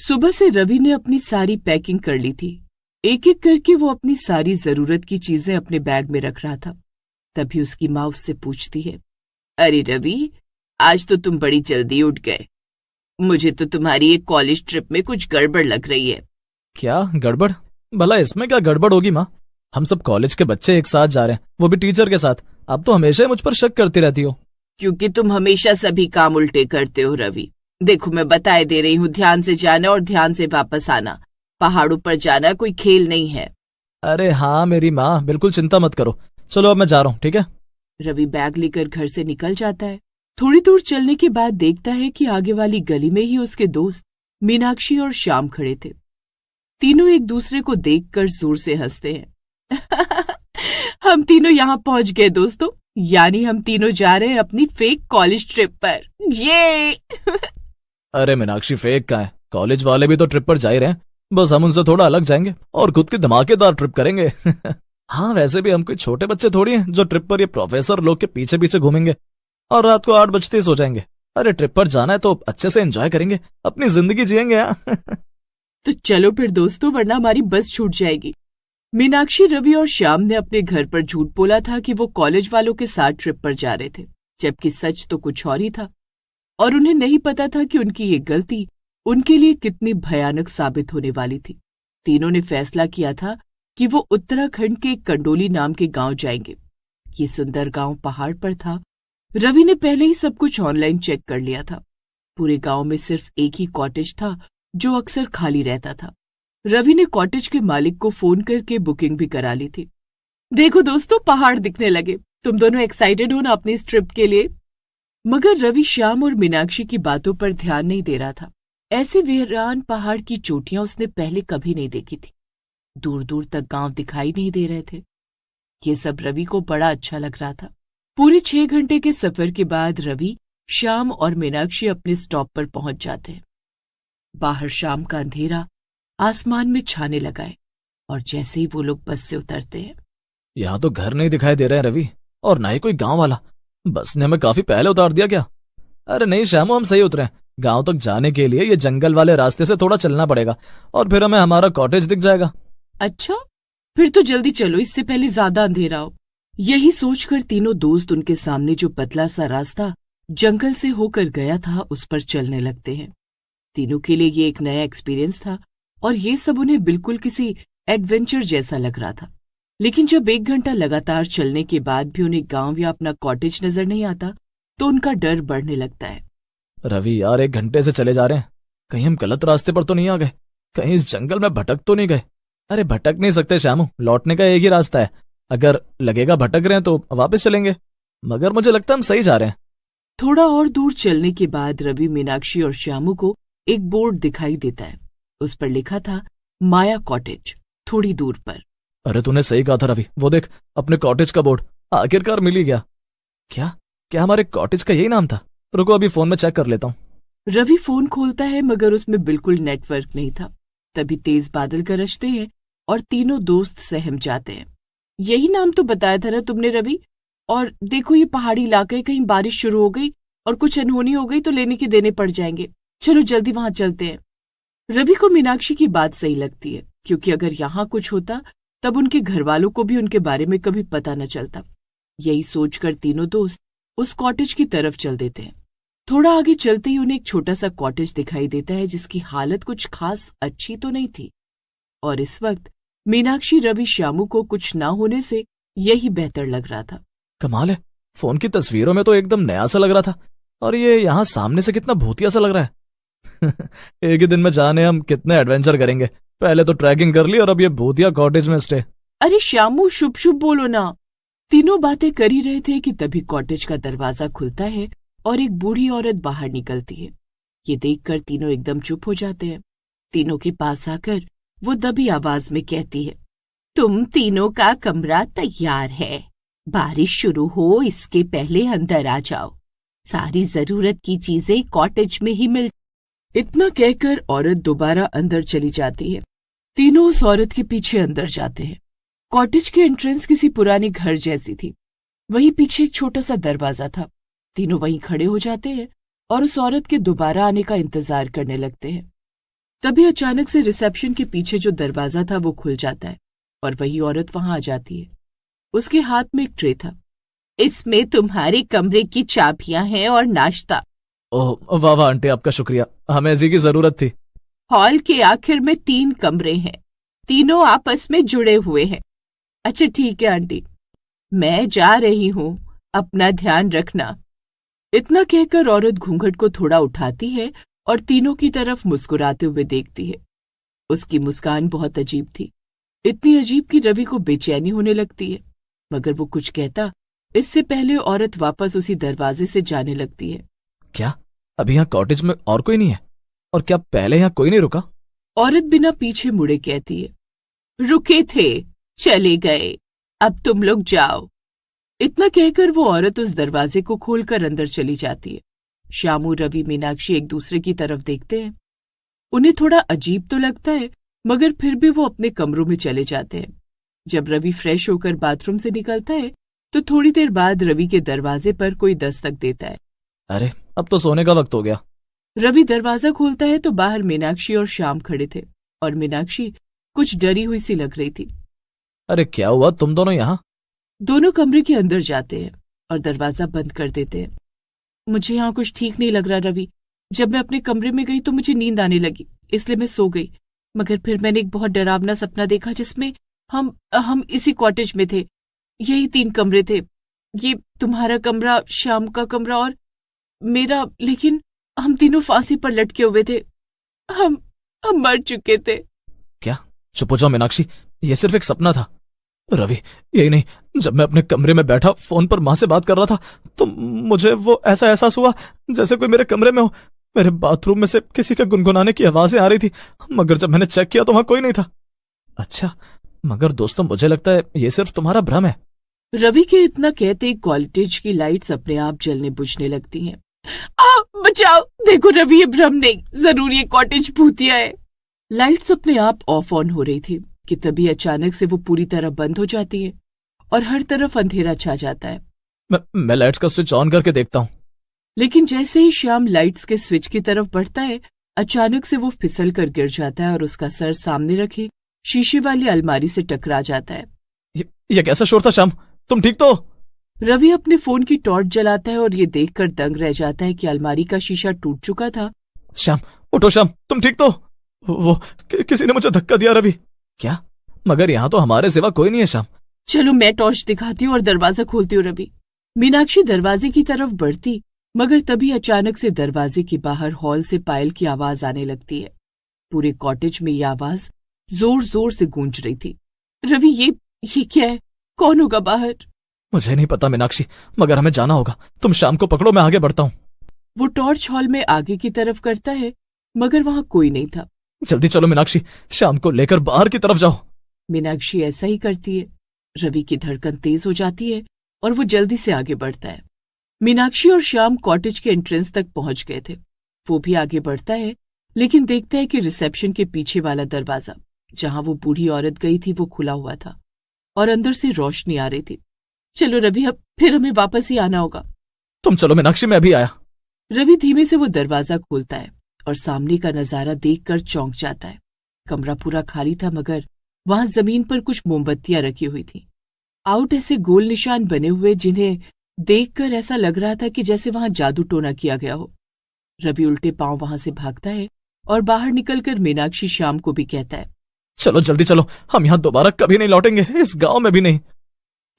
सुबह से रवि ने अपनी सारी पैकिंग कर ली थी। एक एक करके वो अपनी सारी जरूरत की चीजें अपने बैग में रख रहा था। तभी उसकी माँ उससे पूछती है, अरे रवि, आज तो तुम बड़ी जल्दी उठ गए। मुझे तो तुम्हारी एक कॉलेज ट्रिप में कुछ गड़बड़ लग रही है। क्या गड़बड़? भला इसमें क्या गड़बड़ होगी माँ? हम सब कॉलेज के बच्चे एक साथ जा रहे हैं, वो भी टीचर के साथ। आप तो हमेशा ही मुझ पर शक करती रहती हो। क्योंकि तुम हमेशा सभी काम उल्टे करते हो रवि। देखो, मैं बताए दे रही हूँ, ध्यान से जाना और ध्यान से वापस आना। पहाड़ों पर जाना कोई खेल नहीं है। अरे हाँ मेरी माँ, बिल्कुल चिंता मत करो। चलो अब मैं जा रहा हूँ, ठीक है? रवि बैग लेकर घर से निकल जाता है। थोड़ी दूर चलने के बाद देखता है कि आगे वाली गली में ही उसके दोस्त मीनाक्षी और श्याम खड़े थे। तीनों एक दूसरे को देखकर जोर से हंसते हैं। हम तीनों यहाँ पहुंच गए दोस्तों, यानी हम तीनों जा रहे हैं अपनी फेक कॉलेज ट्रिप पर। ये अरे मीनाक्षी, फेक का है? कॉलेज वाले भी तो ट्रिप पर जा ही रहे हैं, बस हम उनसे थोड़ा अलग जाएंगे और खुद की धमाकेदार ट्रिप करेंगे। हाँ, वैसे भी हम कोई छोटे बच्चे थोड़ी हैं जो ट्रिप पर ये प्रोफेसर लोग के पीछे पीछे घूमेंगे और रात को 8 बजते ही सो जाएंगे। अरे ट्रिप पर जाना है तो अच्छे से एंजॉय करेंगे, अपनी जिंदगी जिएंगे यार। तो चलो फिर दोस्तों, वरना हमारी बस छूट जाएगी। मीनाक्षी, रवि और श्याम ने अपने घर पर झूठ बोला था कि वो कॉलेज वालों के साथ ट्रिप पर जा रहे थे, जबकि सच तो कुछ और ही था। और उन्हें नहीं पता था कि उनकी ये गलती उनके लिए कितनी भयानक साबित होने वाली थी। तीनों ने फैसला किया था कि वो उत्तराखंड के कंडोली नाम के गांव जाएंगे। ये सुंदर गांव पहाड़ पर था। रवि ने पहले ही सब कुछ ऑनलाइन चेक कर लिया था। पूरे गांव में सिर्फ एक ही कॉटेज था जो अक्सर खाली रहता था। रवि ने कॉटेज के मालिक को फोन करके बुकिंग भी करा ली थी। देखो दोस्तों, पहाड़ दिखने लगे। तुम दोनों एक्साइटेड हो ना अपनी इस ट्रिप के लिए? मगर रवि श्याम और मीनाक्षी की बातों पर ध्यान नहीं दे रहा था। ऐसे वीरान पहाड़ की चोटियां उसने पहले कभी नहीं देखी थी। दूर दूर तक गांव दिखाई नहीं दे रहे थे। ये सब रवि को बड़ा अच्छा लग रहा था। पूरे 6 घंटे के सफर के बाद रवि, श्याम और मीनाक्षी अपने स्टॉप पर पहुंच जाते हैं। बाहर शाम का अंधेरा आसमान में छाने लगा है और जैसे ही वो लोग बस से उतरते हैं, यहाँ तो घर नहीं दिखाई दे रहे हैं रवि, और ना ही कोई गांव वाला। बस ने हमें काफी पहले उतार दिया क्या? अरे नहीं श्यामू, हम सही उतरे हैं। गांव तक जाने के लिए ये जंगल वाले रास्ते से थोड़ा चलना पड़ेगा और फिर हमें हमारा कॉटेज दिख जाएगा। अच्छा, फिर तो जल्दी चलो, इससे पहले ज्यादा अंधेरा हो। यही सोचकर तीनों दोस्त उनके सामने जो पतला सा रास्ता जंगल से होकर गया था उस पर चलने लगते हैं। तीनों के लिए ये एक नया एक्सपीरियंस था और ये सब उन्हें बिल्कुल किसी एडवेंचर जैसा लग रहा था। लेकिन जब 1 घंटा लगातार चलने के बाद भी उन्हें गांव या अपना कॉटेज नजर नहीं आता तो उनका डर बढ़ने लगता है। रवि यार, 1 घंटे से चले जा रहे हैं, कहीं हम गलत रास्ते पर तो नहीं आ गए? कहीं इस जंगल में भटक तो नहीं गए? अरे भटक नहीं सकते श्यामू, लौटने का एक ही रास्ता है। अगर लगेगा भटक रहे हैं तो वापस चलेंगे, मगर मुझे लगता है हम सही जा रहे हैं। थोड़ा और दूर चलने के बाद रवि, मीनाक्षी और श्यामू को एक बोर्ड दिखाई देता है। उस पर लिखा था माया कॉटेज, थोड़ी दूर पर। अरे तूने सही कहा था रवि, वो देख अपने कॉटेज का बोर्ड आखिरकार मिल ही गया। क्या क्या हमारे कॉटेज का यही नाम था? रुको अभी फोन में चेक कर लेता हूँ। रवि फोन खोलता है मगर उसमें बिल्कुल नेटवर्क नहीं था। तभी तेज बादल गरजते हैं और तीनों दोस्त सहम जाते हैं। यही नाम तो बताया था ना तुमने रवि? और देखो, ये पहाड़ी इलाका है, कहीं बारिश शुरू हो गई और कुछ अनहोनी हो गई तो लेने के देने पड़ जाएंगे। चलो जल्दी वहां चलते हैं। रवि को मीनाक्षी की बात सही लगती है, क्योंकि अगर यहाँ कुछ होता तब उनके घर वालों को भी उनके बारे में कभी पता न चलता। यही सोचकर तीनों दोस्त उस कॉटेज की तरफ चल देते हैं। थोड़ा आगे चलते ही उन्हें एक छोटा सा कॉटेज दिखाई देता है जिसकी हालत कुछ खास अच्छी तो नहीं थी। और इस वक्त मीनाक्षी, रवि, श्यामू को कुछ ना होने से यही बेहतर लग रहा था। कमाल है, फोन की तस्वीरों में तो एकदम नया सा लग रहा था और ये यहाँ सामने से कितना भूतिया सा लग रहा है। एक ही दिन में जाने हम कितने एडवेंचर करेंगे। पहले तो ट्रैकिंग कर ली और अब ये भूतिया कॉटेज में स्टे। अरे श्यामू, शुभ शुभ बोलो ना। तीनों बातें कर ही रहे थे कि तभी कॉटेज का दरवाजा खुलता है और एक बूढ़ी औरत बाहर निकलती है। ये देखकर तीनों एकदम चुप हो जाते हैं। तीनों के पास आकर वो दबी आवाज में कहती है, तुम तीनों का कमरा तैयार है। बारिश शुरू हो इसके पहले अंदर आ जाओ। सारी जरूरत की चीजें कॉटेज में ही मिल। इतना कहकर औरत दोबारा अंदर चली जाती है। तीनों उस औरत के पीछे अंदर जाते हैं। कॉटेज की एंट्रेंस किसी पुराने घर जैसी थी। वहीं पीछे एक छोटा सा दरवाजा था। तीनों वहीं खड़े हो जाते हैं और उस औरत के दोबारा आने का इंतजार करने लगते हैं। तभी अचानक से रिसेप्शन के पीछे जो दरवाजा था वो खुल जाता है और वही औरत वहां आ जाती है। उसके हाथ में एक ट्रे था। इसमें तुम्हारे कमरे की चाबियां हैं और नाश्ता। ओह वाह वाह आंटी, आपका शुक्रिया, हमें इसी की जरूरत थी। हॉल के आखिर में 3 कमरे हैं, तीनों आपस में जुड़े हुए हैं। अच्छा ठीक है आंटी, मैं जा रही हूँ, अपना ध्यान रखना। इतना कहकर औरत घूंघट को थोड़ा उठाती है और तीनों की तरफ मुस्कुराते हुए देखती है। उसकी मुस्कान बहुत अजीब थी, इतनी अजीब कि रवि को बेचैनी होने लगती है, मगर वो कुछ कहता इससे पहले औरत वापस उसी दरवाजे से जाने लगती है। क्या अभी यहाँ कॉटेज में और कोई नहीं है? और क्या पहले यहाँ कोई नहीं रुका? औरत बिना पीछे मुड़े कहती है, रुके थे, चले गए, अब तुम लोग जाओ। इतना कहकर वो औरत उस दरवाजे को खोलकर अंदर चली जाती है। श्यामू, रवि, मीनाक्षी एक दूसरे की तरफ देखते हैं। उन्हें थोड़ा अजीब तो लगता है, मगर फिर भी वो अपने कमरों में चले जाते हैं। जब रवि फ्रेश होकर बाथरूम से निकलता है तो थोड़ी देर बाद रवि के दरवाजे पर कोई दस्तक देता है। अरे अब तो सोने का वक्त हो गया। रवि दरवाजा खोलता है तो बाहर मीनाक्षी और श्याम खड़े थे और मीनाक्षी कुछ डरी हुई सी लग रही थी। अरे क्या हुआ, तुम दोनों यहाँ? दोनों कमरे के अंदर जाते हैं और दरवाजा बंद कर देते हैं। मुझे यहाँ कुछ ठीक नहीं लग रहा रवि। जब मैं अपने कमरे में गई तो मुझे नींद आने लगी, इसलिए मैं सो गई। मगर फिर मैंने एक बहुत डरावना सपना देखा जिसमें हम इसी कॉटेज में थे। यही 3 कमरे थे, ये तुम्हारा कमरा, श्याम का कमरा और मेरा, लेकिन हम तीनों फांसी पर लटके हुए थे। हम मर चुके थे। क्या? चुप हो जाओ मीनाक्षी, ये सिर्फ एक सपना था। रवि, यही नहीं, जब मैं अपने कमरे में बैठा फोन पर माँ से बात कर रहा था तो मुझे वो ऐसा एहसास हुआ जैसे कोई मेरे कमरे में हो। मेरे बाथरूम में से किसी के गुनगुनाने की आवाजें आ रही थी, मगर जब मैंने चेक किया तो वहां कोई नहीं था। अच्छा, मगर दोस्तों मुझे लगता है ये सिर्फ तुम्हारा भ्रम है। रवि के इतना कहते कॉलेज की लाइट्स अपने आप जलने बुझने लगती हैं। बचाओ, देखो रवि, ये भ्रम नहीं, जरूर ये कॉटेज भूतिया है। लाइट्स अपने आप ऑफ ऑन हो रही थी कि तभी अचानक से वो पूरी तरह बंद हो जाती है और हर तरफ अंधेरा छा जाता है। मैं लाइट्स का स्विच ऑन करके देखता हूँ। लेकिन जैसे ही श्याम लाइट्स के स्विच की तरफ बढ़ता है, अचानक से वो फिसल कर गिर जाता है और उसका सर सामने रखे शीशे वाली अलमारी से टकरा जाता है। ये कैसा शोर था श्याम, तुम ठीक तो? रवि अपने फोन की टॉर्च जलाता है और ये देखकर दंग रह जाता है कि अलमारी का शीशा टूट चुका था। श्याम उठो, श्याम तुम ठीक तो? वो किसी ने मुझे धक्का दिया रवि। क्या? मगर यहाँ तो हमारे सिवा कोई नहीं है श्याम। चलो मैं टॉर्च दिखाती हूँ और दरवाजा खोलती हूँ रवि। मीनाक्षी दरवाजे की तरफ बढ़ती, मगर तभी अचानक से दरवाजे के बाहर हॉल से पायल की आवाज आने लगती है। पूरे कॉटेज में ये आवाज जोर जोर से गूंज रही थी। रवि, ये क्या है? कौन होगा बाहर? मुझे नहीं पता मीनाक्षी, मगर हमें जाना होगा। तुम श्याम को पकड़ो, मैं आगे बढ़ता हूँ। वो टॉर्च हॉल में आगे की तरफ करता है, मगर वहां कोई नहीं था। जल्दी चलो मीनाक्षी, श्याम को लेकर बाहर की तरफ जाओ। मीनाक्षी ऐसा ही करती है। रवि की धड़कन तेज हो जाती है और वो जल्दी से आगे बढ़ता है। मीनाक्षी और श्याम कॉटेज के एंट्रेंस तक पहुंच गए थे। वो भी आगे बढ़ता है, लेकिन देखता है कि रिसेप्शन के पीछे वाला दरवाजा जहां वो बूढ़ी औरत गई थी वो खुला हुआ था और अंदर से रोशनी आ रही थी। चलो रवि, अब फिर हमें वापस ही आना होगा। तुम चलो मीनाक्षी, मैं अभी आया। रवि धीमे से वो दरवाजा खोलता है और सामने का नजारा देखकर चौंक जाता है। कमरा पूरा खाली था, मगर वहां जमीन पर कुछ मोमबत्तियां रखी हुई थी। आउट ऐसे गोल निशान बने हुए जिन्हें देखकर ऐसा लग रहा था कि जैसे वहां जादू टोना किया गया हो। रवि उल्टे पांव वहां से भागता है और बाहर निकलकर मीनाक्षी, श्याम को भी कहता है, चलो जल्दी चलो, हम यहाँ दोबारा कभी नहीं लौटेंगे, इस गांव में भी नहीं।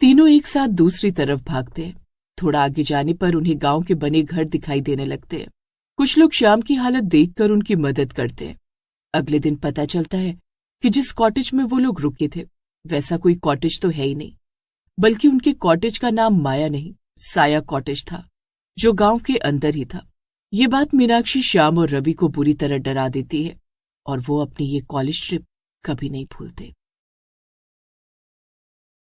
तीनों एक साथ दूसरी तरफ भागते हैं। थोड़ा आगे जाने पर उन्हें गांव के बने घर दिखाई देने लगते हैं। कुछ लोग श्याम की हालत देखकर उनकी मदद करते हैं। अगले दिन पता चलता है कि जिस कॉटेज में वो लोग रुके थे वैसा कोई कॉटेज तो है ही नहीं, बल्कि उनके कॉटेज का नाम माया नहीं, साया कॉटेज था, जो गांव के अंदर ही था। ये बात मीनाक्षी, श्याम और रवि को बुरी तरह डरा देती है और वो अपनी ये कॉलेज ट्रिप कभी नहीं भूलते।